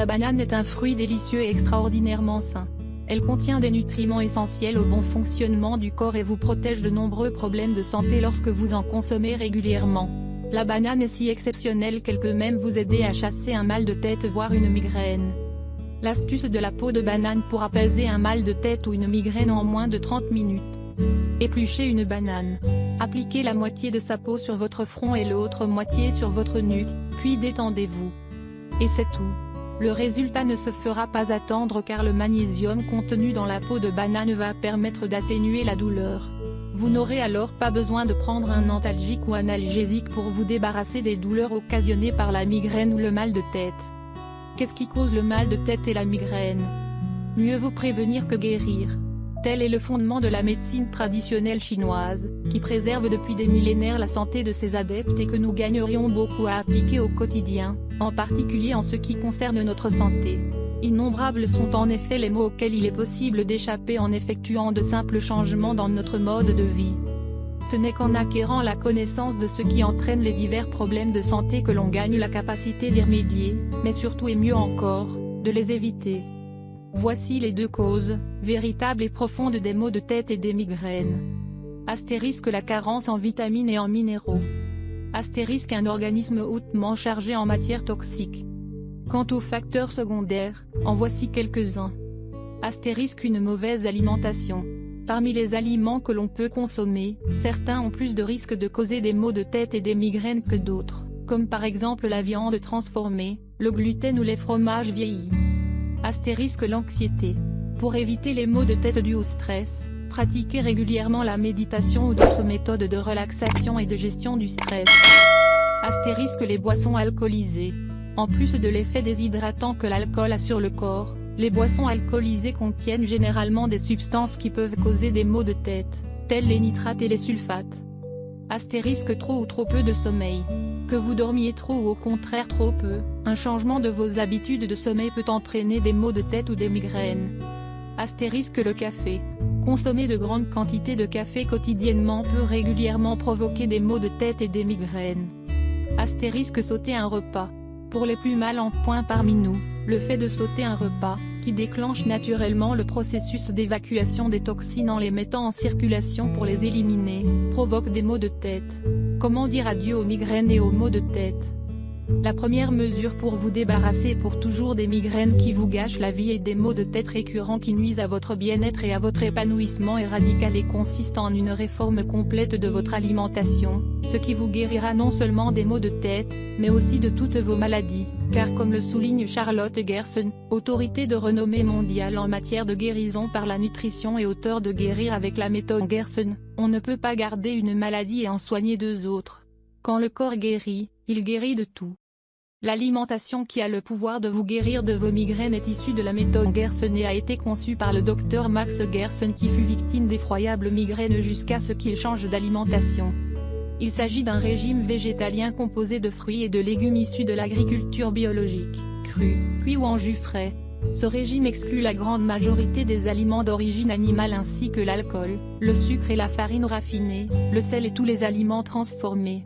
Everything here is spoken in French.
banane est un fruit délicieux et extraordinairement sain. Elle contient des nutriments essentiels au bon fonctionnement du corps et vous protège de nombreux problèmes de santé lorsque vous en consommez régulièrement. La banane est si exceptionnelle qu'elle peut même vous aider à chasser un mal de tête voire une migraine. L'astuce de la peau de banane pour apaiser un mal de tête ou une migraine en moins de 30 minutes. Épluchez une banane. Appliquez la moitié de sa peau sur votre front et l'autre moitié sur votre nuque, puis détendez-vous. Et c'est tout. Le résultat ne se fera pas attendre car le magnésium contenu dans la peau de banane va permettre d'atténuer la douleur. Vous n'aurez alors pas besoin de prendre un antalgique ou analgésique pour vous débarrasser des douleurs occasionnées par la migraine ou le mal de tête. Qu'est-ce qui cause le mal de tête et la migraine? Mieux vaut prévenir que guérir. Tel est le fondement de la médecine traditionnelle chinoise, qui préserve depuis des millénaires la santé de ses adeptes et que nous gagnerions beaucoup à appliquer au quotidien, en particulier en ce qui concerne notre santé. Innombrables sont en effet les maux auxquels il est possible d'échapper en effectuant de simples changements dans notre mode de vie. Ce n'est qu'en acquérant la connaissance de ce qui entraîne les divers problèmes de santé que l'on gagne la capacité d'y remédier, mais surtout et mieux encore, de les éviter. Voici les deux causes, véritables et profondes des maux de tête et des migraines. Astérisque la carence en vitamines et en minéraux. Astérisque un organisme hautement chargé en matières toxiques. Quant aux facteurs secondaires, en voici quelques-uns. Astérisque une mauvaise alimentation. Parmi les aliments que l'on peut consommer, certains ont plus de risques de causer des maux de tête et des migraines que d'autres, comme par exemple la viande transformée, le gluten ou les fromages vieillis. Astérisque l'anxiété. Pour éviter les maux de tête dus au stress, pratiquez régulièrement la méditation ou d'autres méthodes de relaxation et de gestion du stress. Astérisque les boissons alcoolisées. En plus de l'effet déshydratant que l'alcool a sur le corps, les boissons alcoolisées contiennent généralement des substances qui peuvent causer des maux de tête, tels les nitrates et les sulfates. Astérisque trop ou trop peu de sommeil. Que vous dormiez trop ou au contraire trop peu, un changement de vos habitudes de sommeil peut entraîner des maux de tête ou des migraines. Astérisque le café. Consommer de grandes quantités de café quotidiennement peut régulièrement provoquer des maux de tête et des migraines. Astérisque sauter un repas. Pour les plus mal en point parmi nous, le fait de sauter un repas, qui déclenche naturellement le processus d'évacuation des toxines en les mettant en circulation pour les éliminer, provoque des maux de tête. Comment dire adieu aux migraines et aux maux de tête? La première mesure pour vous débarrasser pour toujours des migraines qui vous gâchent la vie et des maux de tête récurrents qui nuisent à votre bien-être et à votre épanouissement est radicale et consiste en une réforme complète de votre alimentation, ce qui vous guérira non seulement des maux de tête, mais aussi de toutes vos maladies, car comme le souligne Charlotte Gerson, autorité de renommée mondiale en matière de guérison par la nutrition et auteur de Guérir avec la méthode Gerson, on ne peut pas garder une maladie et en soigner deux autres. Quand le corps guérit, il guérit de tout. L'alimentation qui a le pouvoir de vous guérir de vos migraines est issue de la méthode Gerson et a été conçue par le docteur Max Gerson qui fut victime d'effroyables migraines jusqu'à ce qu'il change d'alimentation. Il s'agit d'un régime végétalien composé de fruits et de légumes issus de l'agriculture biologique, crus, cuits ou en jus frais. Ce régime exclut la grande majorité des aliments d'origine animale ainsi que l'alcool, le sucre et la farine raffinée, le sel et tous les aliments transformés.